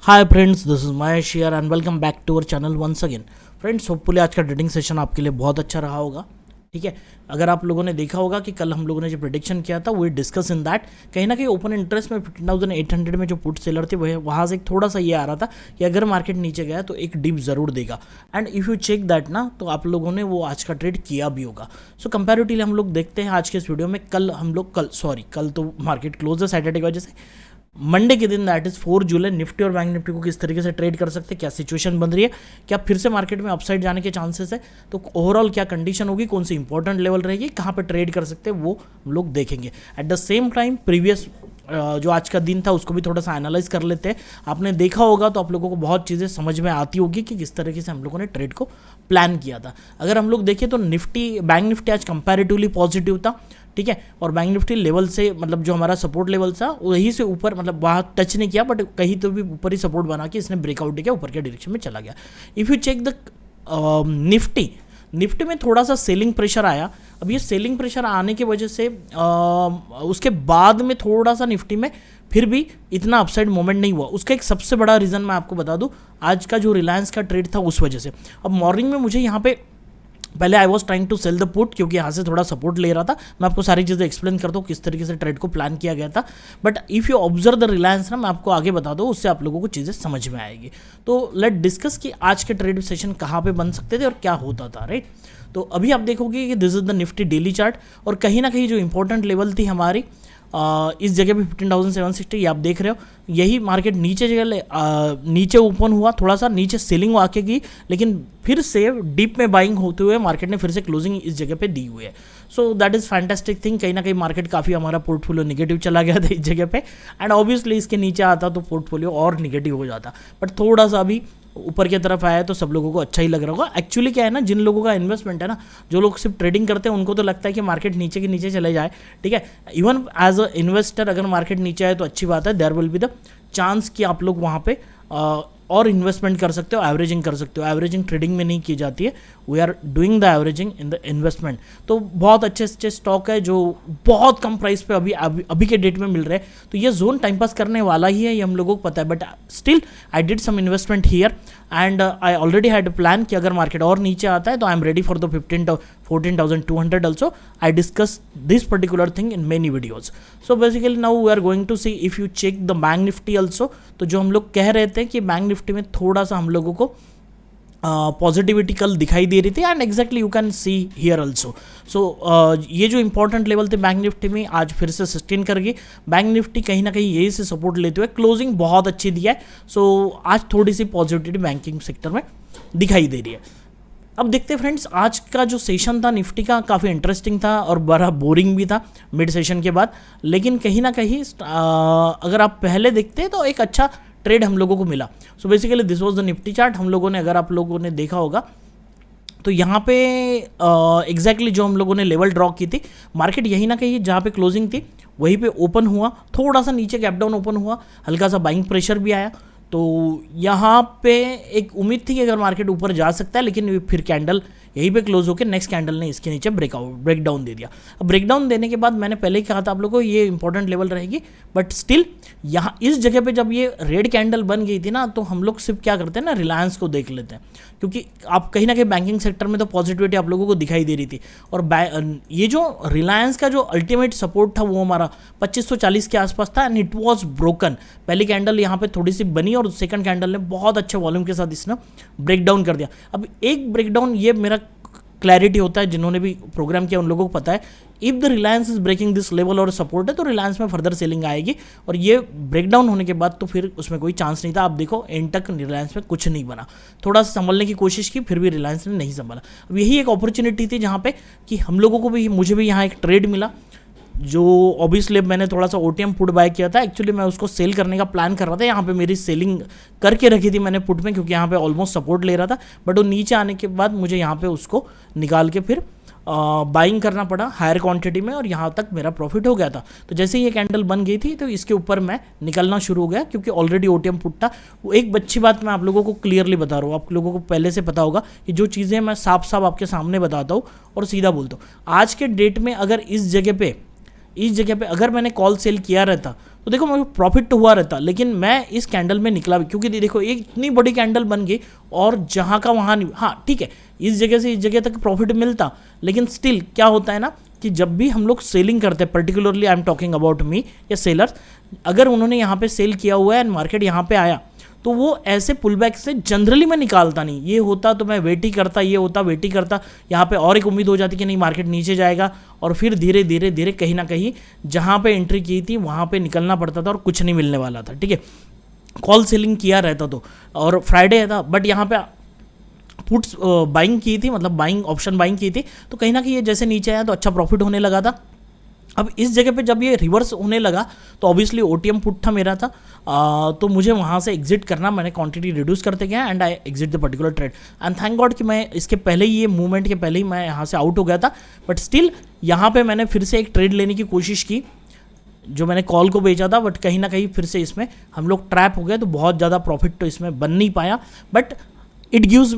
Hi friends, this is Mahesh here and welcome back to our channel once again. Friends, hopefully आज का trading session आपके लिए बहुत अच्छा रहा होगा। ठीक है, अगर आप लोगों ने देखा होगा कि कल हम लोगों ने जो प्रेडिक्शन किया था वो डिस्कस इन दैट, कहीं ना कहीं ओपन इंटरेस्ट में 15,800 में जो पुट सेलर थे वह वहाँ से एक थोड़ा सा ये आ रहा था कि अगर मार्केट नीचे गया तो एक डिप ज़रूर देगा। And if you check that ना, तो आप लोगों ने वो आज का ट्रेड किया भी होगा। सो कंपैरेटिवली हम लोग देखते हैं आज के इस वीडियो में। कल तो मार्केट क्लोज है सैटरडे की वजह से। मंडे के दिन दैट इज 4 जुलाई निफ्टी और बैंक निफ्टी को किस तरीके से ट्रेड कर सकते हैं, क्या सिचुएशन बन रही है, क्या फिर से मार्केट में अपसाइड जाने के चांसेस है, तो ओवरऑल क्या कंडीशन होगी, कौन सी इंपॉर्टेंट लेवल रहेगी, कहाँ पे ट्रेड कर सकते हैं, वो हम लोग देखेंगे। Eight the same time previous जो आज का दिन था उसको भी थोड़ा सा एनालाइज कर लेते हैं। आपने देखा होगा तो आप लोगों को बहुत चीज़ें समझ में आती होगी कि किस तरीके से हम लोगों ने ट्रेड को प्लान किया था। अगर हम लोग देखें तो बैंक निफ्टी आज कंपैरेटिवली पॉजिटिव था। ठीक है, और बैंक निफ्टी लेवल से मतलब जो हमारा सपोर्ट लेवल था वहीं से ऊपर, मतलब वहाँ टच नहीं किया बट कहीं तो भी ऊपर ही सपोर्ट बना के इसने ब्रेकआउट किया, ऊपर के डायरेक्शन में चला गया। If you check the Nifty में थोड़ा सा सेलिंग प्रेशर आया। अब ये सेलिंग प्रेशर आने की वजह से उसके बाद में थोड़ा सा निफ्टी में फिर भी इतना अपसाइड मोमेंट नहीं हुआ। उसका एक सबसे बड़ा रीज़न मैं आपको बता दूं, आज का जो रिलायंस का ट्रेड था उस वजह से। अब मॉर्निंग में मुझे यहाँ पे पहले I was trying to sell the put, क्योंकि यहाँ से थोड़ा सपोर्ट ले रहा था। मैं आपको सारी चीज़ें एक्सप्लेन करता हूँ किस तरीके से ट्रेड को प्लान किया गया था। But if you observe the Reliance ना, मैं आपको आगे बता दूँ, उससे आप लोगों को चीज़ें समझ में आएगी। तो लेट डिस्कस कि आज के ट्रेड सेशन कहाँ पे बन सकते थे और क्या होता था, राइट। तो अभी आप देखोगे कि this is the Nifty daily chart, और कहीं ना कहीं जो इंपॉर्टेंट लेवल थी हमारी इस जगह पे 15,760 आप देख रहे हो। यही मार्केट नीचे ओपन हुआ, थोड़ा सा नीचे सेलिंग आके गई, लेकिन फिर से डीप में बाइंग होते हुए मार्केट ने फिर से क्लोजिंग इस जगह पे दी हुई है। So that is fantastic thing. कहीं ना कहीं मार्केट काफ़ी हमारा पोर्टफोलियो निगेटिव चला गया था इस जगह पे, एंड ऑब्वियसली इसके नीचे आता तो पोर्टफोलियो और निगेटिव हो जाता। बट थोड़ा सा अभी ऊपर की तरफ आया तो सब लोगों को अच्छा ही लग रहा होगा। एक्चुअली क्या है ना, जिन लोगों का इन्वेस्टमेंट है ना, जो लोग सिर्फ ट्रेडिंग करते हैं, उनको तो लगता है कि मार्केट नीचे के नीचे चले जाए। ठीक है, इवन एज अ इन्वेस्टर अगर मार्केट नीचे आए तो अच्छी बात है, there will be the chance कि आप लोग वहाँ पे और इन्वेस्टमेंट कर सकते हो, एवरेजिंग कर सकते हो। एवरेजिंग ट्रेडिंग में नहीं की जाती है, we are doing the averaging in the investment. तो बहुत अच्छे अच्छे स्टॉक है जो बहुत कम प्राइस पे अभी के डेट में मिल रहे हैं। तो ये जोन टाइम पास करने वाला ही है, ये हम लोगों को पता है। But still I did some investment here and I already had plan कि अगर मार्केट और नीचे आता है तो I am ready for the 14,200 also. I discussed this particular thing in many videos. So basically now we are going to see, if you check the bank Nifty also, तो जो हम लोग कह रहे थे कि बैंक निफ्टी में थोड़ा सा हम लोगों को पॉजिटिविटी कल दिखाई दे रही थी, and exactly you can see here also. So ये जो इंपॉर्टेंट लेवल थे बैंक निफ्टी में आज फिर से सस्टेन कर गई। बैंक निफ्टी कहीं ना कहीं यही से सपोर्ट लेते हुए क्लोजिंग बहुत अच्छी दिया है। सो आज थोड़ी सी पॉजिटिविटी बैंकिंग सेक्टर में दिखाई दे रही है। अब देखते हैं फ्रेंड्स, आज का जो सेशन था निफ्टी का काफ़ी इंटरेस्टिंग था और बड़ा बोरिंग भी था मिड सेशन के बाद, लेकिन कहीं ना कहीं अगर आप पहले देखते हैं तो एक अच्छा ट्रेड हम लोगों को मिला। So basically this was the Nifty chart. हम लोगों ने, अगर आप लोगों ने देखा होगा तो यहाँ पे एग्जैक्टली जो हम लोगों ने लेवल ड्रॉ की थी, मार्केट यहीं ना कहीं जहाँ पे क्लोजिंग थी वहीं पे ओपन हुआ, थोड़ा सा नीचे गैप डाउन ओपन हुआ, हल्का सा बाइंग प्रेशर भी आया। तो यहाँ पे एक उम्मीद थी कि अगर मार्केट ऊपर जा सकता है, लेकिन फिर कैंडल यहीं पे क्लोज होकर नेक्स्ट कैंडल ने इसके नीचे ब्रेकडाउन दे दिया। अब ब्रेकडाउन देने के बाद मैंने पहले ही कहा था आप लोगों को ये इंपॉर्टेंट लेवल रहेगी, बट स्टिल यहाँ इस जगह पे जब ये रेड कैंडल बन गई थी ना, तो हम लोग सिर्फ क्या करते हैं ना, रिलायंस को देख लेते हैं, क्योंकि आप कहीं ना कहीं बैंकिंग सेक्टर में तो पॉजिटिविटी आप लोगों को दिखाई दे रही थी। और ये जो रिलायंस का जो अल्टीमेट सपोर्ट था वो हमारा 2540 के आसपास था, एंड इट वॉज ब्रोकन। पहली कैंडल यहाँ पे थोड़ी सी बनी और सेकंड कैंडल ने बहुत अच्छे वॉल्यूम के साथ इसने ब्रेकडाउन कर दिया। अब एक ब्रेकडाउन, ये मेरा क्लैरिटी होता है, जिन्होंने भी प्रोग्राम किया उन लोगों को पता है, if the Reliance is breaking this level और सपोर्ट है तो रिलायंस में फर्दर सेलिंग आएगी, और ये ब्रेकडाउन होने के बाद तो फिर उसमें कोई चांस नहीं था। आप देखो एंड तक रिलायंस में कुछ नहीं बना, थोड़ा सा संभलने की कोशिश की, फिर भी रिलायंस ने नहीं संभाला। अब यही एक अपॉर्चुनिटी थी जहाँ पे कि हम लोगों को भी, मुझे भी यहाँ एक ट्रेड मिला, जो ऑब्वियसली मैंने थोड़ा सा ओटीएम पुट बाय किया था। एक्चुअली मैं उसको सेल करने का प्लान कर रहा था, यहाँ पे मेरी सेलिंग करके रखी थी मैंने पुट में, क्योंकि यहाँ पे ऑलमोस्ट सपोर्ट ले रहा था, बट वो नीचे आने के बाद मुझे यहाँ पे उसको निकाल के फिर बाइंग करना पड़ा हायर क्वांटिटी में, और यहाँ तक मेरा प्रॉफिट हो गया था। तो जैसे ही ये कैंडल बन गई थी तो इसके ऊपर मैं निकलना शुरू हो गया, क्योंकि ऑलरेडी ओटीएम पुट था। वो एक अच्छी बात मैं आप लोगों को क्लियरली बता रहा हूँ, आप लोगों को पहले से पता होगा कि जो चीज़ें मैं साफ साफ आपके सामने बताता हूँ और सीधा बोलता हूँ। आज के डेट में अगर इस जगह पे अगर मैंने कॉल सेल किया रहता तो देखो मेरे प्रॉफिट तो हुआ रहता, लेकिन मैं इस कैंडल में निकला भी, क्योंकि देखो एक इतनी बड़ी कैंडल बन गई और जहाँ का वहाँ नहीं। हाँ ठीक है, इस जगह से इस जगह तक प्रॉफिट मिलता, लेकिन स्टिल क्या होता है ना कि जब भी हम लोग सेलिंग करते हैं, particularly I am talking about me या सेलर्स, अगर उन्होंने यहाँ पे सेल किया हुआ है एंड मार्केट यहाँ पे आया, तो वो ऐसे पुल बैक से जनरली मैं निकालता नहीं। ये होता तो मैं वेट ही करता, ये होता वेट ही करता, यहाँ पे और एक उम्मीद हो जाती कि नहीं मार्केट नीचे जाएगा, और फिर धीरे धीरे धीरे कहीं ना कहीं जहाँ पे एंट्री की थी वहाँ पे निकलना पड़ता था और कुछ नहीं मिलने वाला था। ठीक है, कॉल सेलिंग किया रहता तो, और फ्राइडे था, बट यहाँ पे पुट्स बाइंग की थी, मतलब बाइंग ऑप्शन बाइंग की थी, तो कहीं ना कहीं ये जैसे नीचे आया तो अच्छा प्रॉफिट होने लगा था। अब इस जगह पे जब ये रिवर्स होने लगा तो ऑब्वियसली ओटीएम पुट था मेरा था, तो मुझे वहाँ से एग्जिट करना, मैंने क्वांटिटी रिड्यूस करते गया and I exit the particular trade. And thank God कि मैं इसके पहले ही, ये मूवमेंट के पहले ही मैं यहाँ से आउट हो गया था, बट स्टिल यहाँ पे मैंने फिर से एक ट्रेड लेने की कोशिश की जो मैंने कॉल को बेचा था, बट कहीं ना कहीं फिर से इसमें हम लोग ट्रैप हो गए, तो बहुत ज़्यादा प्रॉफिट तो इसमें बन नहीं पाया, but it gives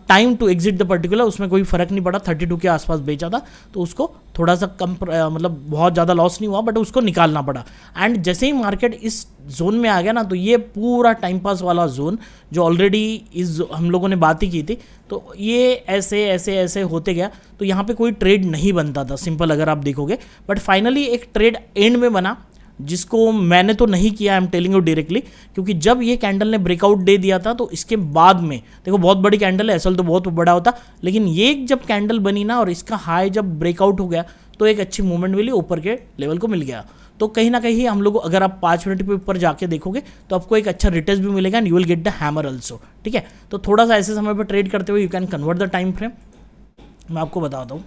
time to exit the particular. उसमें कोई फर्क नहीं पड़ा, 32 के आसपास बेचा था तो उसको थोड़ा सा कम मतलब बहुत ज़्यादा लॉस नहीं हुआ, बट उसको निकालना पड़ा। एंड जैसे ही मार्केट इस जोन में आ गया ना, तो ये पूरा टाइम पास वाला जोन जो ऑलरेडी इस हम लोगों ने बात ही की थी, तो ये ऐसे ऐसे ऐसे होते गया, तो यहाँ पे कोई ट्रेड नहीं बनता था सिंपल अगर आप देखोगे, बट फाइनली एक ट्रेड एंड में बना जिसको मैंने तो नहीं किया, I am telling you directly, क्योंकि जब ये कैंडल ने ब्रेकआउट दे दिया था तो इसके बाद में देखो बहुत बड़ी कैंडल है, एसएल तो बहुत बड़ा होता, लेकिन ये जब कैंडल बनी ना और इसका हाई जब ब्रेकआउट हो गया तो एक अच्छी मूवमेंट मिली, ऊपर के लेवल को मिल गया। तो कहीं ना कहीं हम लोग, अगर आप 5 मिनट पे ऊपर जाके देखोगे तो आपको एक अच्छा रिटेस्ट भी मिलेगा and you will get the hammer also. ठीक है, तो थोड़ा सा ऐसे समय पर ट्रेड करते हुए you can convert the time frame. मैं आपको बताता हूँ,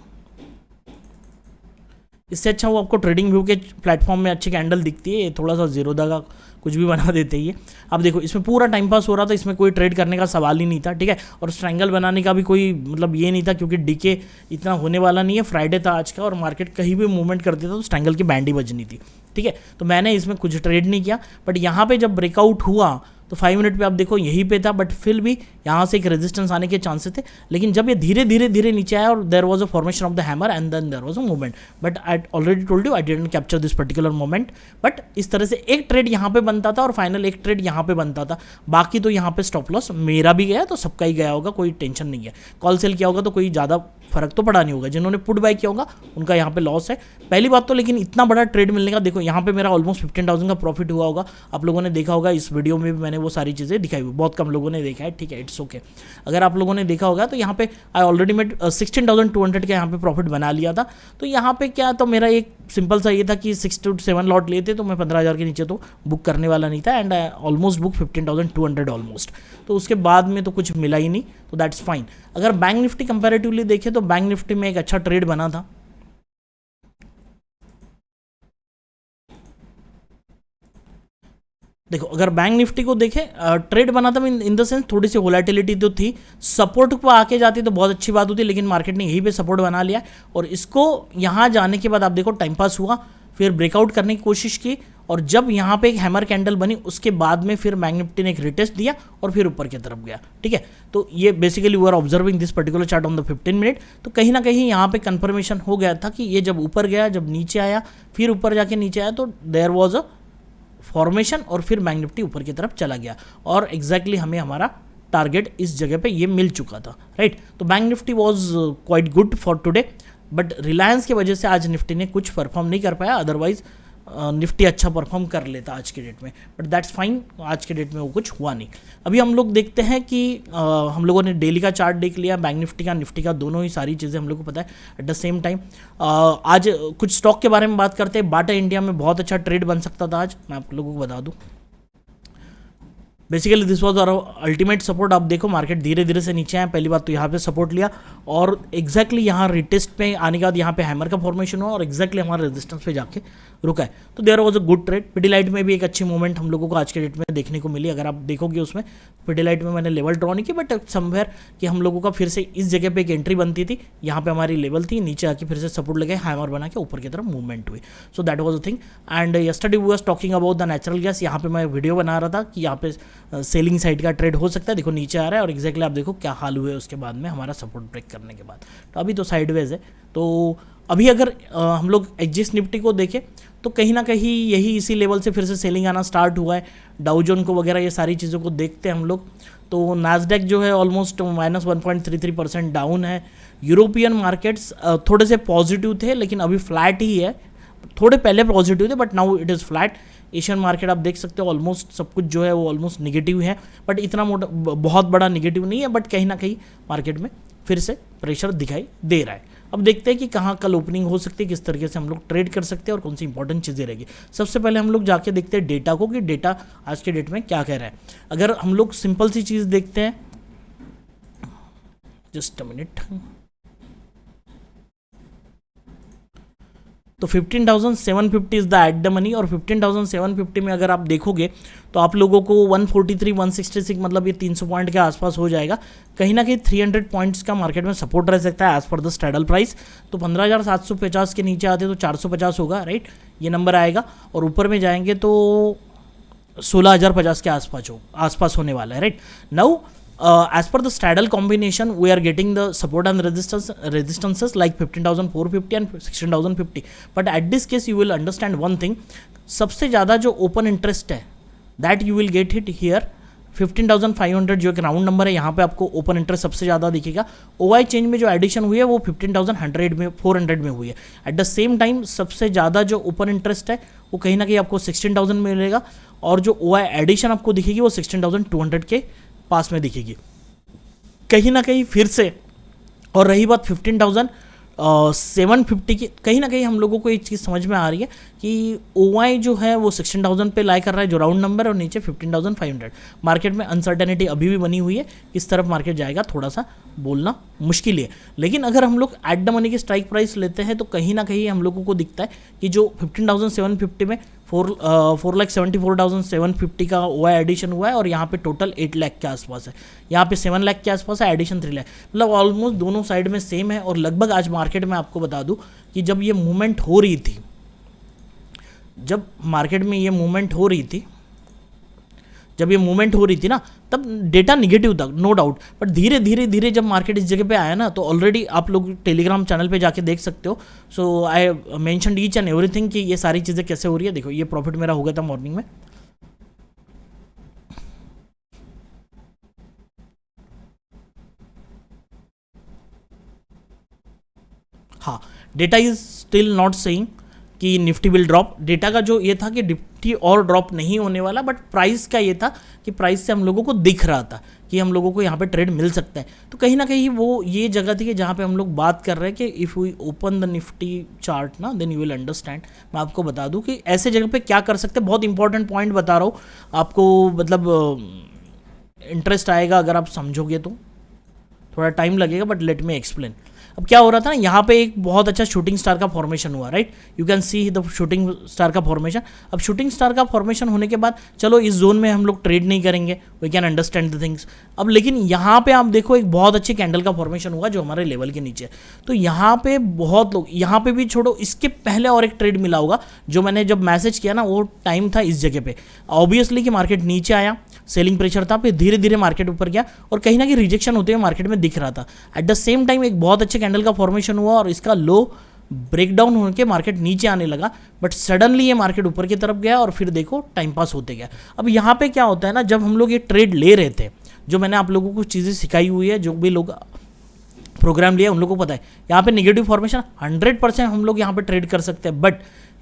इससे अच्छा वो आपको ट्रेडिंग व्यू के प्लेटफॉर्म में अच्छी कैंडल दिखती है, ये थोड़ा सा जीरोदा का कुछ भी बना देते ही है। अब देखो इसमें पूरा टाइम पास हो रहा था, इसमें कोई ट्रेड करने का सवाल ही नहीं था। ठीक है, और स्ट्रैंगल बनाने का भी कोई मतलब ये नहीं था, क्योंकि डीके इतना होने वाला नहीं है, फ्राइडे था आज का और मार्केट कहीं भी मूवमेंट करते था तो स्ट्रैंगल की बैंड ही बजनी थी। ठीक है, तो मैंने इसमें कुछ ट्रेड नहीं किया, बट यहाँ पे जब ब्रेकआउट हुआ तो 5 मिनट पे आप देखो यहीं पे था, बट फिर भी यहाँ से एक रेजिस्टेंस आने के चांसेस थे, लेकिन जब ये धीरे धीरे धीरे नीचे आया और there was a formation of the hammer and then there was a movement, but I already told you I didn't capture this particular moment. But इस तरह से एक ट्रेड यहाँ पे बनता था और फाइनल एक ट्रेड यहाँ पे बनता था, बाकी तो यहाँ पे स्टॉप लॉस मेरा भी गया तो सबका ही गया होगा, कोई टेंशन नहीं है। कॉल सेल किया होगा तो कोई ज़्यादा फर्क तो पड़ा नहीं होगा, जिन्होंने पुट बाय किया होगा उनका यहाँ पे लॉस है पहली बात तो। लेकिन इतना बड़ा ट्रेड मिलने का, देखो यहाँ पे मेरा ऑलमोस्ट 15,000 का प्रॉफिट हुआ होगा, आप लोगों ने देखा होगा, इस वीडियो में भी मैंने वो सारी चीज़ें दिखाई हुई, बहुत कम लोगों ने देखा है। ठीक है, इट्स ओके। अगर आप लोगों ने देखा होगा तो यहाँ पे आई ऑलरेडी मेड 16,200 का यहाँ पे प्रॉफिट बना लिया था। तो यहाँ पे क्या, तो मेरा एक सिंपल सा ये था कि 6 to 7 लॉट लिए थे, तो मैं 15,000 के नीचे तो बुक करने वाला नहीं था, and I almost book 15,200 almost. तो उसके बाद में तो कुछ मिला ही नहीं, तो दैट्स फाइन। अगर बैंक निफ्टी कंपैरेटिवली देखें तो बैंक निफ्टी में एक अच्छा ट्रेड बना था। देखो अगर बैंक निफ्टी को देखें, ट्रेड बना था इन द सेंस थोड़ी सी वोलेटिलिटी तो थी, सपोर्ट पर आके जाती तो बहुत अच्छी बात होती, लेकिन मार्केट ने यहीं पे सपोर्ट बना लिया और इसको यहाँ जाने के बाद आप देखो टाइम पास हुआ, फिर ब्रेकआउट करने की कोशिश की, और जब यहाँ पे एक हैमर कैंडल बनी उसके बाद में फिर बैंक निफ्टी ने एक रिटेस्ट दिया और फिर ऊपर की तरफ गया। ठीक है, तो ये basically we are observing this particular chart on the 15 minute. तो कहीं ना कहीं यहाँ पे कंफर्मेशन हो गया था कि ये जब ऊपर गया, जब नीचे आया, फिर ऊपर जाके नीचे आया, तो देयर वॉज अ फॉर्मेशन और फिर बैंक निफ्टी ऊपर की तरफ चला गया और एग्जैक्टली हमें हमारा टारगेट इस जगह पे ये मिल चुका था। राइट, तो bank Nifty was quite good for today, but Reliance की वजह से आज निफ्टी ने कुछ परफॉर्म नहीं कर पाया, अदरवाइज निफ्टी अच्छा परफॉर्म कर लेता आज के डेट में, बट दैट्स फाइन, आज के डेट में वो कुछ हुआ नहीं। अभी हम लोग देखते हैं कि हम लोगों ने डेली का चार्ट देख लिया, बैंक निफ्टी का दोनों ही सारी चीज़ें हम लोग को पता है। एट द सेम टाइम आज कुछ स्टॉक के बारे में बात करते हैं। बाटा इंडिया में बहुत अच्छा ट्रेड बन सकता था आज, मैं आप लोगों को बता दूँ। Basically this was our ultimate support. आप देखो मार्केट धीरे धीरे से नीचे आया, पहली बात तो यहाँ पे सपोर्ट लिया और एग्जैक्टली यहाँ रिटेस्ट पे आने के बाद यहाँ पे हैमर का फॉर्मेशन हुआ और एग्जैक्टली हमारे रेजिस्टेंस पे जाके रुका है। तो there was a good trade. Pidilite में भी एक अच्छी मूवमेंट हम लोगों को आज के डेट में देखने को मिली। अगर आप देखोगे उसमें पिडीलाइट में मैंने लेवल ड्रॉ नहीं की, बट समवेयर कि हम लोगों का फिर से इस जगह पे एक एंट्री बनती थी, यहाँ पे हमारी लेवल थी, नीचे आके फिर से सपोर्ट लगे, हैमर बना के ऊपर की तरफ मूवमेंट हुई। So that was a thing. And yesterday we was talking about the natural gas. यहाँ पे मैं वीडियो बना रहा था कि यहाँ पे सेलिंग साइड का ट्रेड हो सकता है। देखो नीचे आ रहा है और एग्जैक्टली आप देखो क्या हाल हुए उसके बाद में हमारा सपोर्ट ब्रेक करने के बाद। तो अभी तो साइडवेज है। तो अभी अगर हम लोग एक्जिस निफ्टी को देखें तो कहीं ना कहीं यही इसी लेवल से फिर से सेलिंग आना स्टार्ट हुआ है। डाउजोन को वगैरह ये सारी चीज़ों को देखते हैं हम लोग, तो नास्डैक जो है ऑलमोस्ट -1.33% डाउन है। यूरोपियन मार्केट्स थोड़े से पॉजिटिव थे लेकिन अभी फ्लैट ही है, थोड़े पहले पॉजिटिव थे but now it is flat. Asian market आप देख सकते हो ऑलमोस्ट सब कुछ जो है वो ऑलमोस्ट निगेटिव है, बट इतना मोटा बहुत बड़ा निगेटिव नहीं है, बट कहीं ना कहीं मार्केट में फिर से प्रेशर दिखाई दे रहा है। अब देखते हैं कि कहाँ कल ओपनिंग हो सकती है, किस तरीके से हम लोग ट्रेड कर सकते हैं और कौन सी इंपॉर्टेंट चीज़ें रहेगी। सबसे पहले हम लोग जाके देखते हैं डेटा को कि डेटा आज के डेट में क्या कह रहा है। अगर हम लोग सिंपल सी चीज़ देखते हैं, जस्ट अ मिनट, तो 15,750 is the at the money, और 15,750 में अगर आप देखोगे तो आप लोगों को 143, 166 मतलब ये 300 पॉइंट के आसपास हो जाएगा। कहीं ना कहीं 300 पॉइंट्स का मार्केट में सपोर्ट रह सकता है as per the straddle price. तो 15,750 के नीचे आते तो 450 होगा, राइट, ये नंबर आएगा, और ऊपर में जाएंगे तो 16,050 के आसपास होने वाला है, right. Now as per the straddle combination we are getting the support and resistances like 15,450 and 16,050, but at this case you will understand one thing, सबसे ज़्यादा जो ओपन इंटरेस्ट है that you will get it here 15,500 जो एक round number है, यहाँ पे आपको ओपन इंटरेस्ट सबसे ज़्यादा दिखेगा। OI चेंज में जो एडिशन हुई है वो 15,100 में 400 में हुई है। एट द सेम टाइम सबसे ज़्यादा जो ओपन इंटरेस्ट है वो कहीं ना कहीं आपको 16,000 में मिलेगा, और जो OI एडिशन आपको दिखेगी वो 16,200 के पास में दिखेगी कहीं ना कहीं फिर से। और रही बात 15,750 की, कहीं ना कहीं हम लोगों को एक चीज़ समझ में आ रही है कि OI जो है वो 16,000 पे लाई कर रहा है जो राउंड नंबर, और नीचे 15,500। मार्केट में अनसर्टेनिटी अभी भी बनी हुई है, किस तरफ मार्केट जाएगा थोड़ा सा बोलना मुश्किल है। लेकिन अगर हम लोग एट द मनी की स्ट्राइक प्राइस लेते हैं तो कहीं ना कहीं हम लोगों को दिखता है कि जो 15,750 में 4,74,750 का OI एडिशन हुआ है, और यहाँ पे टोटल 8 लाख के आसपास है, यहाँ पे 7 लाख के आसपास है, एडिशन 3 लाख, मतलब ऑलमोस्ट दोनों साइड में सेम है। और लगभग आज मार्केट में आपको बता दूँ कि जब ये मूवमेंट हो रही थी, जब मार्केट में ये मूवमेंट हो रही थी, ना, तब डेटा निगेटिव था, नो डाउट, बट धीरे धीरे जब मार्केट इस जगह पे आया ना, तो ऑलरेडी आप लोग टेलीग्राम चैनल पे जाके देख सकते हो। So I mentioned each and everything कि ये सारी चीज़ें कैसे हो रही है। देखो ये प्रॉफिट मेरा हो गया था मॉर्निंग में, हाँ, data is still not saying कि निफ्टी विल ड्रॉप। डेटा का जो ये था कि निफ्टी और ड्रॉप नहीं होने वाला, बट प्राइस का ये था कि प्राइस से हम लोगों को दिख रहा था कि हम लोगों को यहाँ पे ट्रेड मिल सकता है। तो कहीं ना कहीं वो ये जगह थी कि जहाँ पे हम लोग बात कर रहे हैं कि if we open the Nifty chart ना, देन यू विल अंडरस्टैंड। मैं आपको बता दूँ कि ऐसे जगह पे क्या कर सकते हैं, बहुत इंपॉर्टेंट पॉइंट बता रहा हूँ आपको, मतलब इंटरेस्ट आएगा अगर आप समझोगे तो, थोड़ा टाइम लगेगा बट लेट मी एक्सप्लेन। अब क्या हो रहा था ना, यहाँ पे एक बहुत अच्छा शूटिंग स्टार का फॉर्मेशन हुआ, right, you can see the shooting star का फॉर्मेशन। अब शूटिंग स्टार का फॉर्मेशन होने के बाद चलो इस जोन में हम लोग ट्रेड नहीं करेंगे, we can understand the things. अब लेकिन यहाँ पे आप देखो एक बहुत अच्छी कैंडल का फॉर्मेशन हुआ जो हमारे लेवल के नीचे, तो यहाँ पे बहुत लोग, यहाँ पे भी छोड़ो, इसके पहले और एक ट्रेड मिला होगा जो मैंने जब मैसेज किया ना, वो टाइम था इस जगह पे, ऑब्वियसली कि मार्केट नीचे आया, सेलिंग प्रेशर था, फिर धीरे धीरे मार्केट ऊपर गया और कहीं ना कहीं रिजेक्शन होते हुए मार्केट में दिख रहा था। एट द सेम टाइम एक बहुत अच्छे कैंडल का फॉर्मेशन हुआ और इसका लो ब्रेकडाउन होकर मार्केट नीचे आने लगा, बट सडनली ये मार्केट ऊपर की तरफ गया और फिर देखो टाइम पास होते गया। अब यहाँ पे क्या होता है ना, जब हम लोग ये ट्रेड ले रहे थे, जो मैंने आप लोगों को चीज़ें सिखाई हुई है, जो भी लोग प्रोग्राम लिया उन लोगों को पता है, यहाँ पे नेगेटिव फॉर्मेशन 100% हम लोग यहाँ पे ट्रेड कर सकते हैं। बट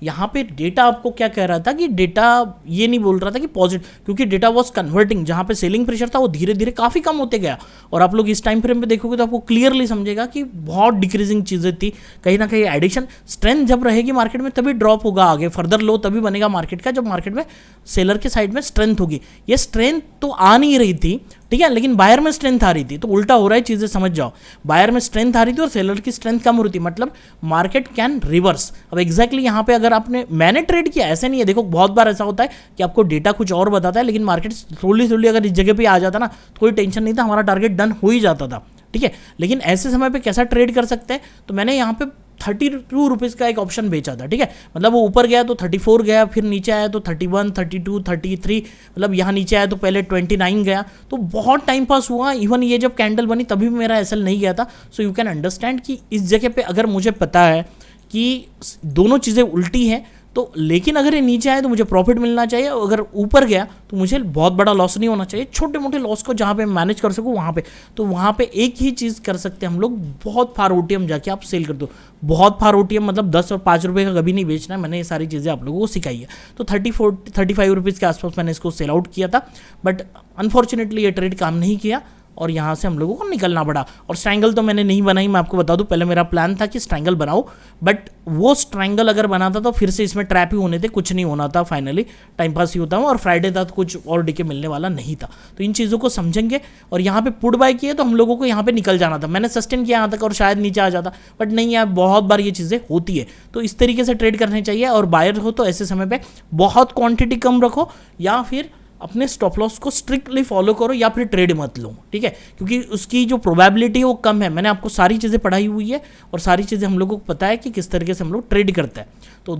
यहाँ पे डेटा आपको क्या कह रहा था कि डेटा ये नहीं बोल रहा था कि पॉजिटिव, क्योंकि डेटा वॉज कन्वर्टिंग, जहाँ पे सेलिंग प्रेशर था वो धीरे धीरे काफ़ी कम होते गया। और आप लोग इस टाइम फ्रेम पे देखोगे तो आपको क्लियरली समझेगा कि बहुत डिक्रीजिंग चीज़ें थी। कहीं ना कहीं एडिशन स्ट्रेंथ जब रहेगी मार्केट में तभी ड्रॉप होगा, आगे फर्दर लो तभी बनेगा मार्केट का, जब मार्केट में सेलर के साइड में स्ट्रेंथ होगी। ये स्ट्रेंथ तो आ नहीं रही थी, ठीक है, लेकिन बायर में स्ट्रेंथ आ रही थी, तो उल्टा हो रहा है, चीज़ें समझ जाओ। बायर में स्ट्रेंथ आ रही थी और सेलर की स्ट्रेंथ कम हो रही थी, मतलब मार्केट कैन रिवर्स। अब एग्जैक्टली यहाँ पे अगर आपने, मैंने ट्रेड किया ऐसा नहीं है, देखो बहुत बार ऐसा होता है कि आपको डेटा कुछ और बताता है लेकिन मार्केट थोड़ी अगर इस जगह पे आ जाता ना तो कोई टेंशन नहीं था, हमारा टारगेट डन हो ही जाता था, ठीक है। लेकिन ऐसे समय पे कैसा ट्रेड कर सकते हैं, तो मैंने यहाँ पे 32 रुपीज़ का एक ऑप्शन बेचा था, ठीक है, मतलब वो ऊपर गया तो 34 गया, फिर नीचे आया तो 31, 32, 33, मतलब यहाँ नीचे आया तो पहले 29 गया, तो बहुत टाइम पास हुआ। इवन ये जब कैंडल बनी तभी मेरा एसएल नहीं गया था। सो यू कैन अंडरस्टैंड कि इस जगह पे अगर मुझे पता है कि दोनों चीज़ें उल्टी हैं, तो लेकिन अगर ये नीचे आए तो मुझे प्रॉफिट मिलना चाहिए, अगर ऊपर गया तो मुझे बहुत बड़ा लॉस नहीं होना चाहिए। छोटे मोटे लॉस को जहाँ पे मैनेज कर सकूँ वहाँ पे, तो वहाँ पे एक ही चीज़ कर सकते हैं हम लोग, बहुत फार ओटीएम जाके आप सेल कर दो। बहुत फार ओटीएम मतलब 10 और 5 रुपये का कभी नहीं बेचना है, मैंने ये सारी चीज़ें आप लोगों को सिखाई है। तो 35 रुपीज़ के आसपास मैंने इसको सेल आउट किया था, बट अनफॉर्चुनेटली ये ट्रेड काम नहीं किया और यहाँ से हम लोगों को निकलना पड़ा। और स्ट्रैंगल तो मैंने नहीं बनाई, मैं आपको बता दूं, पहले मेरा प्लान था कि स्ट्रैंगल बनाओ, बट वो स्ट्रैंगल अगर बनाता तो फिर से इसमें ट्रैप ही होने थे, कुछ नहीं होना था, फाइनली टाइम पास ही होता हूँ, और फ्राइडे था तो कुछ और डीके मिलने वाला नहीं था। तो इन चीज़ों को समझेंगे। और यहाँ पे पुट बाय किए तो हम लोगों को यहाँ पे निकल जाना था, मैंने सस्टेन किया यहाँ तक और शायद नीचे आ जाता, बट नहीं यार, बहुत बार ये चीज़ें होती है। तो इस तरीके से ट्रेड करनी चाहिए, और बायर हो तो ऐसे समय पे बहुत क्वांटिटी कम रखो, या फिर अपने स्टॉप लॉस को स्ट्रिक्टली फॉलो करो, या फिर ट्रेड मत लो, ठीक है, क्योंकि उसकी जो प्रोबेबिलिटी है वो कम है। मैंने आपको सारी चीज़ें पढ़ाई हुई है और सारी चीज़ें हम लोगों को पता है कि किस तरीके से हम लोग ट्रेड करते हैं। तो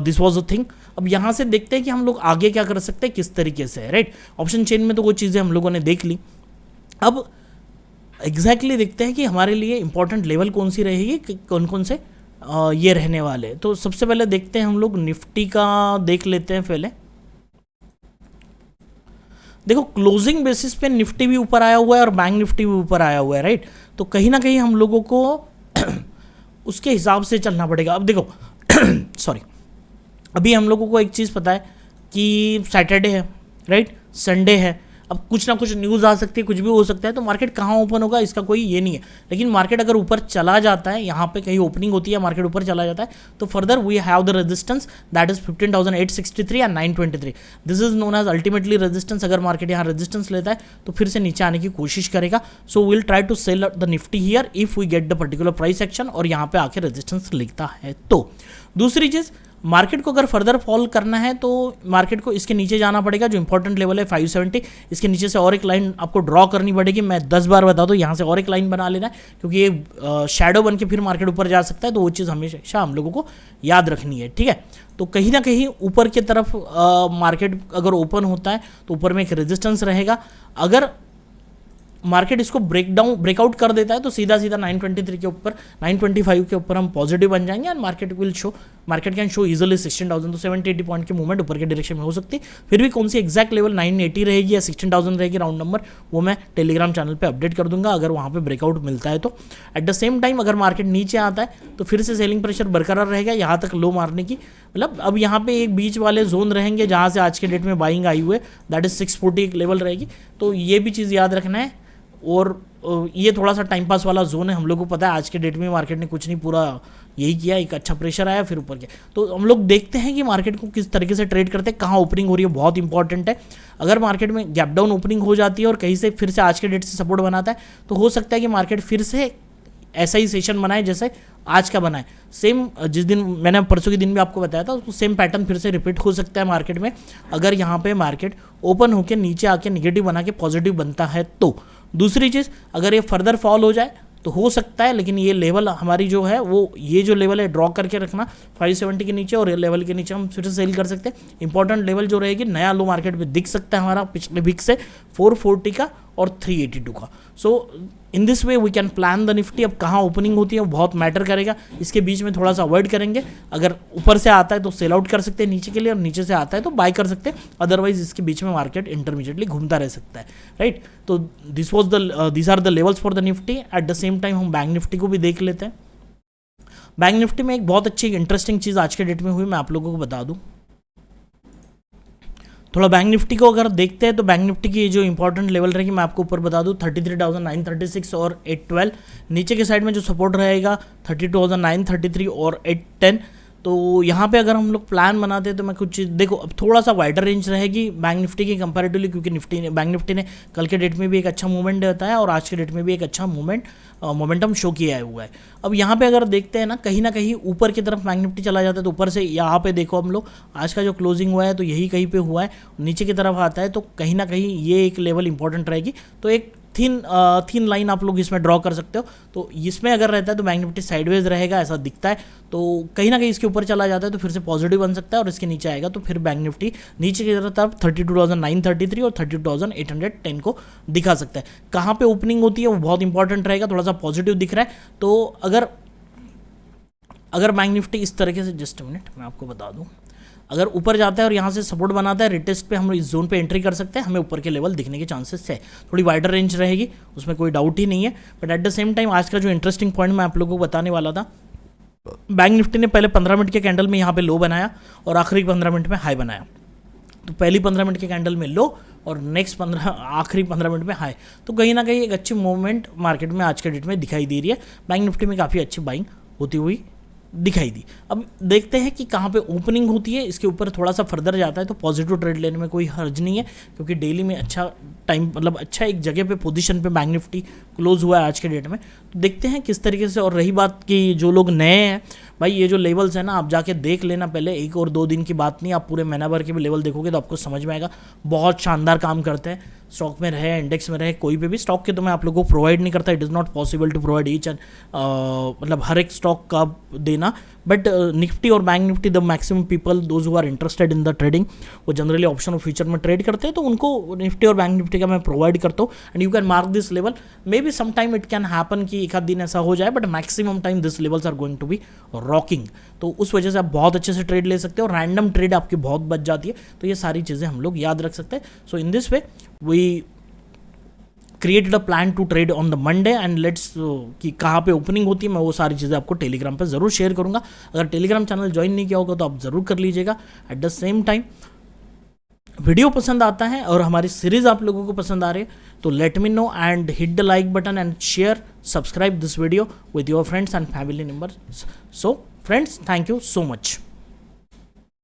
दिस वॉज अ थिंग। अब यहाँ से देखते हैं कि हम लोग आगे क्या कर सकते हैं, किस तरीके से, राइट। ऑप्शन चेन में तो वो चीज़ें हम लोगों ने देख ली। अब एग्जैक्टली देखते हैं कि हमारे लिए इंपॉर्टेंट लेवल कौन सी रहेगी, कौन कौन से ये रहने वाले। तो सबसे पहले देखते हैं हम लोग निफ्टी का, देख लेते हैं पहले। देखो क्लोजिंग बेसिस पे निफ्टी भी ऊपर आया हुआ है और बैंक निफ्टी भी ऊपर आया हुआ है, राइट। तो कहीं ना कहीं हम लोगों को उसके हिसाब से चलना पड़ेगा। अब देखो सॉरी, अभी हम लोगों को एक चीज़ पता है कि सैटरडे है, राइट, संडे है। अब कुछ ना कुछ न्यूज़ आ सकती है, कुछ भी हो सकता है, तो मार्केट कहाँ ओपन होगा इसका कोई ये नहीं है। लेकिन मार्केट अगर ऊपर चला जाता है, यहाँ पे कहीं ओपनिंग होती है, मार्केट ऊपर चला जाता है, तो further we have the resistance that is 15,863 and 923। This is known as ultimately resistance. अगर मार्केट यहाँ रेजिस्टेंस लेता है तो फिर से नीचे आने की कोशिश करेगा। So will try to sell the Nifty here if we get the particular price action, और यहाँ पे आके रेजिस्टेंस लिखता है। तो दूसरी चीज़, मार्केट को अगर फर्दर फॉल करना है तो मार्केट को इसके नीचे जाना पड़ेगा, जो इंपॉर्टेंट लेवल है 570। इसके नीचे से और एक लाइन आपको ड्रॉ करनी पड़ेगी। मैं 10 बार बता दूं, यहाँ से और एक लाइन बना लेना है, क्योंकि ये शैडो बन के फिर मार्केट ऊपर जा सकता है। तो वो चीज़ हमेशा हम लोगों को याद रखनी है, ठीक है। तो कहीं ना कहीं ऊपर की तरफ मार्केट अगर ओपन होता है तो ऊपर में एक रेजिस्टेंस रहेगा। अगर मार्केट इसको ब्रेकआउट कर देता है तो सीधा 923 के ऊपर, 925 के ऊपर हम पॉजिटिव बन जाएंगे, and market can show easily 16,000 तो 70-80 पॉइंट की मूवमेंट ऊपर के डायरेक्शन में हो सकती है। फिर भी कौन सी एग्जैक्ट लेवल 980 रहेगी या 16,000 रहेगी राउंड नंबर, वो मैं टेलीग्राम चैनल पे अपडेट कर दूंगा अगर वहाँ पे ब्रेकआउट मिलता है तो। एट द सेम टाइम अगर मार्केट नीचे आता है तो फिर से सेलिंग प्रेशर बरकरार रहेगा यहाँ तक लो मारने की। मतलब अब यहाँ पे एक बीच वाले जोन रहेंगे जहाँ से आज के डेट में बाइंग आई हुई है, दैट इज 640 एक लेवल रहेगी। तो ये भी चीज़ याद रखना है। और ये थोड़ा सा टाइम पास वाला जोन है, हम लोग को पता है आज के डेट में मार्केट ने कुछ नहीं, पूरा यही किया, एक अच्छा प्रेशर आया फिर ऊपर गया। तो हम लोग देखते हैं कि मार्केट को किस तरीके से ट्रेड करते हैं, कहाँ ओपनिंग हो रही है, बहुत इंपॉर्टेंट है। अगर मार्केट में गैप डाउन ओपनिंग हो जाती है और कहीं से फिर से आज के डेट से सपोर्ट बनाता है तो हो सकता है कि मार्केट फिर से ऐसा ही सेशन बनाए जैसे आज का बनाए। सेम जिस दिन मैंने परसों के दिन भी आपको बताया था, उसको सेम पैटर्न फिर से रिपीट हो सकता है मार्केट में, अगर यहाँ पे मार्केट ओपन होकर नीचे आके नेगेटिव बना के पॉजिटिव बनता है तो। दूसरी चीज़, अगर ये फर्दर फॉल हो जाए तो हो सकता है, लेकिन ये लेवल हमारी जो है वो ये जो लेवल है ड्रॉ करके रखना 570 के नीचे, और ये लेवल के नीचे हम फिर से सेल कर सकते हैं। इंपॉर्टेंट लेवल जो रहेगी, नया लो मार्केट में दिख सकता है हमारा पिछले वीक से 440 का और 382 का। So in this way we can plan the Nifty. अब कहाँ ओपनिंग होती है वो बहुत मैटर करेगा, इसके बीच में थोड़ा सा अवॉइड करेंगे। अगर ऊपर से आता है तो सेल आउट कर सकते हैं नीचे के लिए, और नीचे से आता है तो बाय कर सकते हैं, अदरवाइज इसके बीच में मार्केट इंटरमीडिएटली घूमता रह सकता है, राइट। तो this are the levels for the Nifty. At the same time हम बैंक निफ्टी को भी देख लेते हैं। बैंक निफ्टी में एक बहुत अच्छी इंटरेस्टिंग चीज़ आज के डेट में हुई, मैं आप लोगों को बता दूँ। थोड़ा बैंक निफ्टी को अगर देखते हैं तो बैंक निफ्टी की जो इंपॉर्टेंट लेवल रहेगी मैं आपको ऊपर बता दूं 33,936 और 812। नीचे के साइड में जो सपोर्ट रहेगा 32,933 और 810। तो यहाँ पे अगर हम लोग प्लान बनाते हैं तो मैं कुछ देखो, अब थोड़ा सा वाइडर रेंज रहेगी बैंक निफ्टी की कंपैरेटिवली, क्योंकि बैंक निफ्टी ने कल के डेट में भी एक अच्छा मूवमेंट देता है और आज के डेट में भी एक अच्छा मोमेंटम शो किया हुआ है। अब यहाँ पे अगर देखते हैं ना कहीं ऊपर की तरफ बैंक निफ्टी चला जाता है तो ऊपर से यहाँ पे देखो हम लोग आज का जो क्लोजिंग हुआ है तो यही कहीं पे हुआ है, नीचे की तरफ आता है तो कहीं ना कहीं ये एक लेवल इंपॉर्टेंट रहेगी। तो एक थिन लाइन आप लोग इसमें ड्रॉ कर सकते हो। तो इसमें अगर रहता है तो बैंक निफ्टी साइडवेज रहेगा, ऐसा दिखता है। तो कहीं ना कहीं इसके ऊपर चला जाता है तो फिर से पॉजिटिव बन सकता है, और इसके नीचे आएगा तो फिर बैंक निफ्टी नीचे की तरफ 32,933 और 32,810 को दिखा सकता है। कहाँ पे ओपनिंग होती है वो बहुत इंपॉर्टेंट रहेगा, थोड़ा सा पॉजिटिव दिख रहा है तो अगर अगर बैंक निफ्टी इस तरीके से, जस्ट मिनट मैं आपको बता दूं, अगर ऊपर जाता है और यहाँ से सपोर्ट बनाता है, रिटेस्ट पे हम इस जोन पे एंट्री कर सकते हैं, हमें ऊपर के लेवल दिखने के चांसेस है। थोड़ी वाइडर रेंज रहेगी, उसमें कोई डाउट ही नहीं है। But at the same time आज का जो इंटरेस्टिंग पॉइंट मैं आप लोगों को बताने वाला था, बैंक निफ्टी ने पहले 15 मिनट के कैंडल में यहाँ पे लो बनाया और आखिरी 15 मिनट में हाई बनाया। तो पहली 15 मिनट के कैंडल में लो और नेक्स्ट आखिरी 15 मिनट में हाई, तो कहीं ना कहीं एक अच्छी मूवमेंट मार्केट में आज के डेट में दिखाई दे रही है। बैंक निफ्टी में काफ़ी अच्छी बाइंग होती हुई दिखाई दी। अब देखते हैं कि कहाँ पे ओपनिंग होती है, इसके ऊपर थोड़ा सा फर्दर जाता है तो पॉजिटिव ट्रेड लेने में कोई हर्ज नहीं है, क्योंकि डेली में अच्छा टाइम, मतलब अच्छा एक जगह पे पोजीशन पे बैंक निफ्टी क्लोज हुआ है आज के डेट में। तो देखते हैं किस तरीके से। और रही बात कि जो लोग नए हैं भाई, ये जो लेवल्स है ना, आप जाके देख लेना पहले, 1 और 2 दिन की बात नहीं, आप पूरे महीना भर के भी लेवल देखोगे तो आपको समझ में आएगा। बहुत शानदार काम करते हैं, स्टॉक में रहे, इंडेक्स में रहे, कोई पे भी स्टॉक के तो मैं आप लोगों को प्रोवाइड नहीं करता, it is not possible to provide each and मतलब हर एक स्टॉक का देना। बट निफ्टी और bank Nifty, the maximum people those who are interested in the trading, वो जनरली ऑप्शन और फ्यूचर में ट्रेड करते हैं, तो उनको निफ्टी और बैंक निफ्टी का मैं प्रोवाइड करता हूँ। And you can mark this level, may be some time it can happen कि एक आध दिन ऐसा हो जाए, but maximum time this levels are going to be rocking. तो उस वजह से आप बहुत अच्छे से ट्रेड ले सकते हो, रैंडम ट्रेड आपकी बहुत बच जाती है। तो ये सारी चीज़ें हम लोग याद रख सकते हैं। So in this way we created a plan to trade on the Monday and let's कि कहाँ पे ओपनिंग होती है, मैं वो सारी चीज़ें आपको टेलीग्राम पे ज़रूर शेयर करूँगा। अगर टेलीग्राम चैनल ज्वाइन नहीं किया होगा तो आप ज़रूर कर लीजिएगा। Eight the same time video पसंद आता है और हमारी सीरीज़ आप लोगों को पसंद आ रही है तो let me know and hit the like button and share subscribe this video with your friends and family members. So friends, thank you so much.